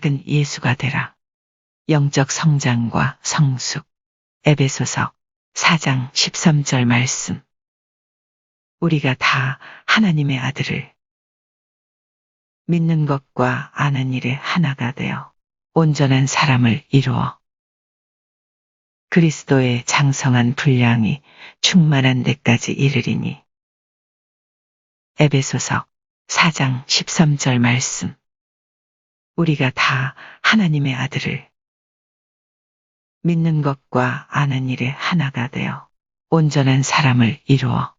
작은 예수가 되라. 영적 성장과 성숙. 에베소서 4장 13절 말씀. 우리가 다 하나님의 아들을 믿는 것과 아는 일에 하나가 되어 온전한 사람을 이루어 그리스도의 장성한 분량이 충만한 데까지 이르리니. 에베소서 4장 13절 말씀. 우리가 다 하나님의 아들을 믿는 것과 아는 일에 하나가 되어 온전한 사람을 이루어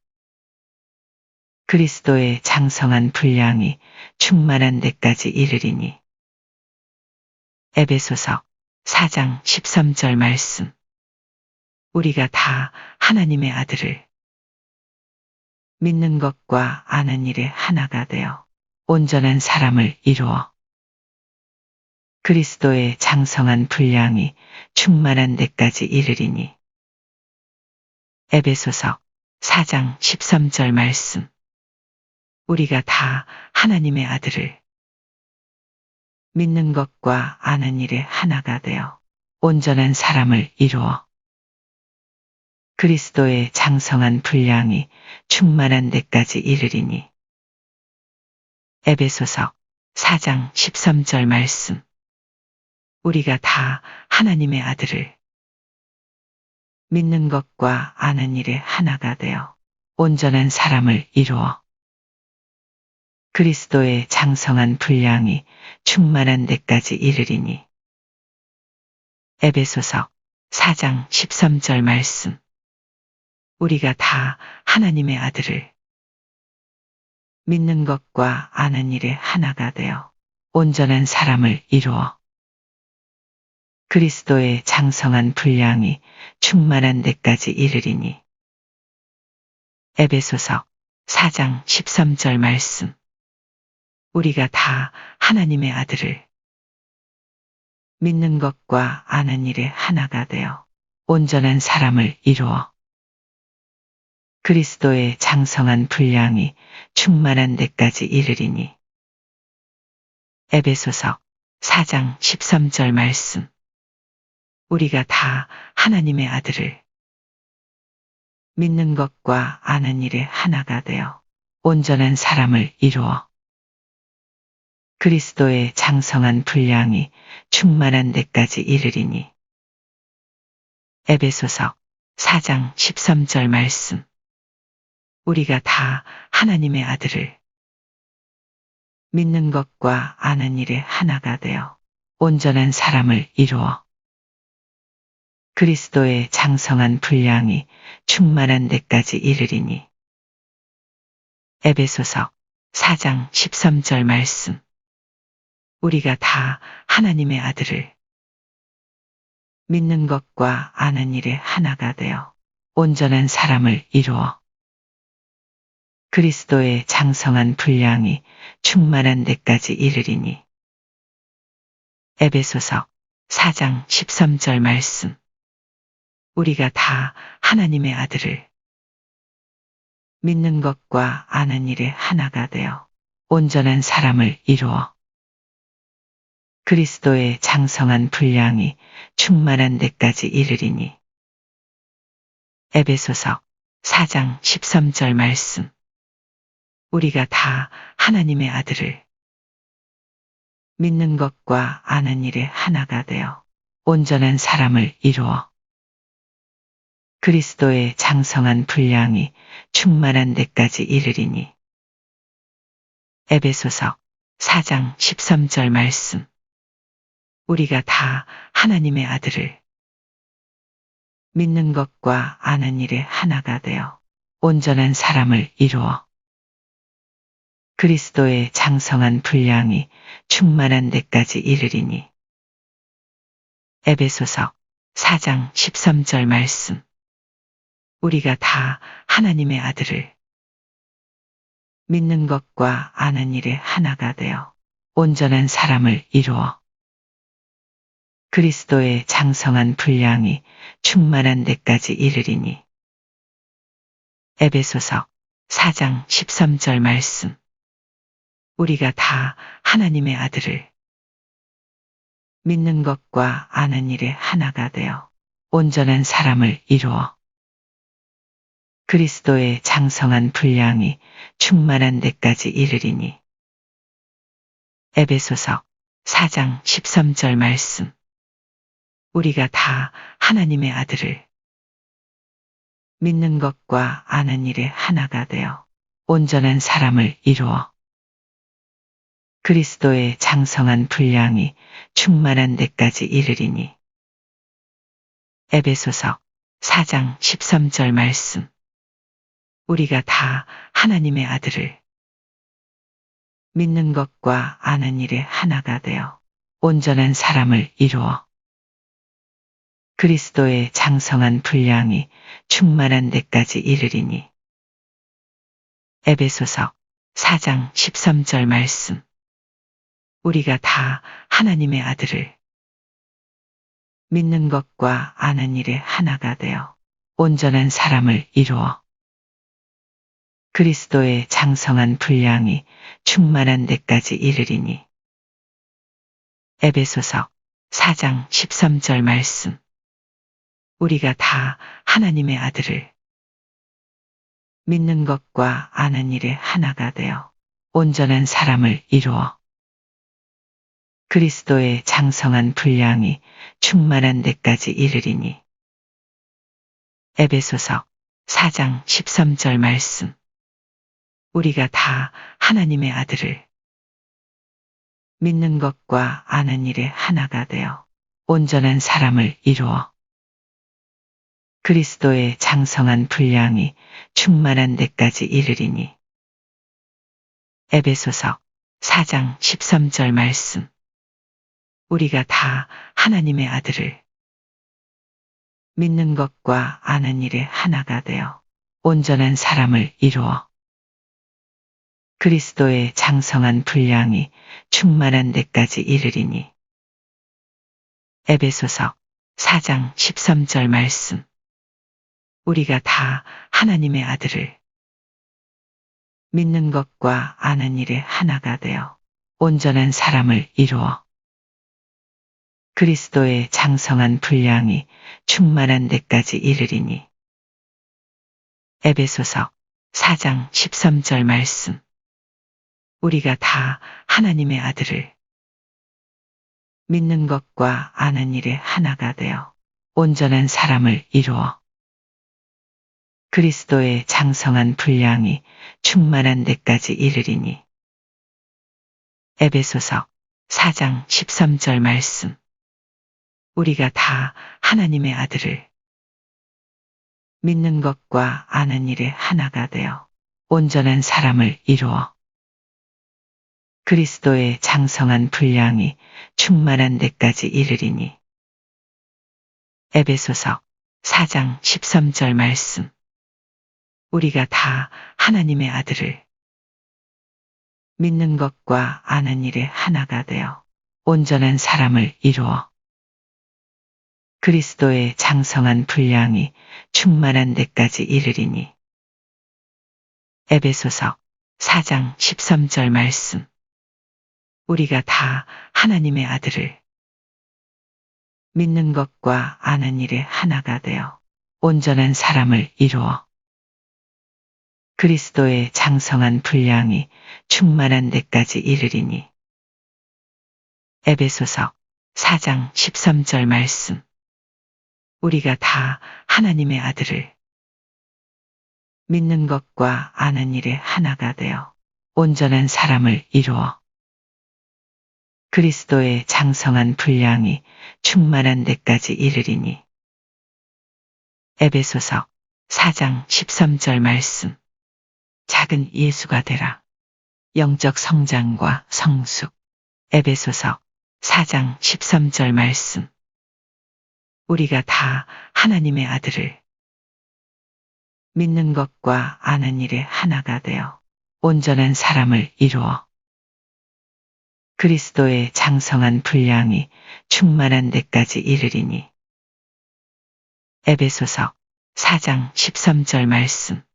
그리스도의 장성한 분량이 충만한 데까지 이르리니. 에베소서 4장 13절 말씀. 우리가 다 하나님의 아들을 믿는 것과 아는 일에 하나가 되어 온전한 사람을 이루어 그리스도의 장성한 분량이 충만한 데까지 이르리니. 에베소서 4장 13절 말씀. 우리가 다 하나님의 아들을 믿는 것과 아는 일에 하나가 되어 온전한 사람을 이루어 그리스도의 장성한 분량이 충만한 데까지 이르리니. 에베소서 4장 13절 말씀. 우리가 다 하나님의 아들을 믿는 것과 아는 일에 하나가 되어 온전한 사람을 이루어 그리스도의 장성한 분량이 충만한 데까지 이르리니. 에베소서 4장 13절 말씀. 우리가 다 하나님의 아들을 믿는 것과 아는 일에 하나가 되어 온전한 사람을 이루어 그리스도의 장성한 분량이 충만한 데까지 이르리니. 에베소서 4장 13절 말씀. 우리가 다 하나님의 아들을 믿는 것과 아는 일에 하나가 되어 온전한 사람을 이루어 그리스도의 장성한 분량이 충만한 데까지 이르리니. 에베소서 4장 13절 말씀. 우리가 다 하나님의 아들을 믿는 것과 아는 일에 하나가 되어 온전한 사람을 이루어 그리스도의 장성한 분량이 충만한 데까지 이르리니. 에베소서 4장 13절 말씀. 우리가 다 하나님의 아들을 믿는 것과 아는 일에 하나가 되어 온전한 사람을 이루어 그리스도의 장성한 분량이 충만한 데까지 이르리니. 에베소서 4장 13절 말씀. 우리가 다 하나님의 아들을 믿는 것과 아는 일에 하나가 되어 온전한 사람을 이루어 그리스도의 장성한 분량이 충만한 데까지 이르리니. 에베소서 4장 13절 말씀. 우리가 다 하나님의 아들을 믿는 것과 아는 일에 하나가 되어 온전한 사람을 이루어 그리스도의 장성한 분량이 충만한 데까지 이르리니. 에베소서 4장 13절 말씀. 우리가 다 하나님의 아들을 믿는 것과 아는 일에 하나가 되어 온전한 사람을 이루어 그리스도의 장성한 분량이 충만한 데까지 이르리니. 에베소서 4장 13절 말씀. 우리가 다 하나님의 아들을 믿는 것과 아는 일에 하나가 되어 온전한 사람을 이루어 그리스도의 장성한 분량이 충만한 데까지 이르리니. 에베소서 4장 13절 말씀. 우리가 다 하나님의 아들을 믿는 것과 아는 일에 하나가 되어 온전한 사람을 이루어 그리스도의 장성한 분량이 충만한 데까지 이르리니. 에베소서 4장 13절 말씀. 우리가 다 하나님의 아들을 믿는 것과 아는 일에 하나가 되어 온전한 사람을 이루어 그리스도의 장성한 분량이 충만한 데까지 이르리니. 에베소서 4장 13절 말씀. 우리가 다 하나님의 아들을 믿는 것과 아는 일에 하나가 되어 온전한 사람을 이루어 그리스도의 장성한 분량이 충만한 데까지 이르리니. 에베소서 4장 13절 말씀. 우리가 다 하나님의 아들을 믿는 것과 아는 일에 하나가 되어 온전한 사람을 이루어 그리스도의 장성한 분량이 충만한 데까지 이르리니. 에베소서 4장 13절 말씀. 우리가 다 하나님의 아들을 믿는 것과 아는 일에 하나가 되어 온전한 사람을 이루어 그리스도의 장성한 분량이 충만한 데까지 이르리니. 에베소서 4장 13절 말씀. 우리가 다 하나님의 아들을 믿는 것과 아는 일에 하나가 되어 온전한 사람을 이루어 그리스도의 장성한 분량이 충만한 데까지 이르리니. 에베소서 4장 13절 말씀. 우리가 다 하나님의 아들을 믿는 것과 아는 일에 하나가 되어 온전한 사람을 이루어 그리스도의 장성한 분량이 충만한 데까지 이르리니. 에베소서 4장 13절 말씀. 우리가 다 하나님의 아들을 믿는 것과 아는 일에 하나가 되어 온전한 사람을 이루어 그리스도의 장성한 분량이 충만한 데까지 이르리니. 에베소서 4장 13절 말씀. 우리가 다 하나님의 아들을 믿는 것과 아는 일에 하나가 되어 온전한 사람을 이루어 그리스도의 장성한 분량이 충만한 데까지 이르리니. 에베소서 4장 13절 말씀. 우리가 다 하나님의 아들을 믿는 것과 아는 일에 하나가 되어 온전한 사람을 이루어 그리스도의 장성한 분량이 충만한 데까지 이르리니. 에베소서 4장 13절 말씀. 우리가 다 하나님의 아들을 믿는 것과 아는 일에 하나가 되어 온전한 사람을 이루어 그리스도의 장성한 분량이 충만한 데까지 이르리니. 에베소서 4장 13절 말씀. 우리가 다 하나님의 아들을 믿는 것과 아는 일에 하나가 되어 온전한 사람을 이루어 그리스도의 장성한 분량이 충만한 데까지 이르리니. 에베소서 4장 13절 말씀. 우리가 다 하나님의 아들을 믿는 것과 아는 일에 하나가 되어 온전한 사람을 이루어 그리스도의 장성한 분량이 충만한 데까지 이르리니. 에베소서 4장 13절 말씀. 우리가 다 하나님의 아들을 믿는 것과 아는 일에 하나가 되어 온전한 사람을 이루어 그리스도의 장성한 분량이 충만한 데까지 이르리니. 에베소서 4장 13절 말씀. 작은 예수가 되라. 영적 성장과 성숙. 에베소서 4장 13절 말씀. 우리가 다 하나님의 아들을 믿는 것과 아는 일에 하나가 되어 온전한 사람을 이루어 그리스도의 장성한 분량이 충만한 데까지 이르리니. 에베소서 4장 13절 말씀.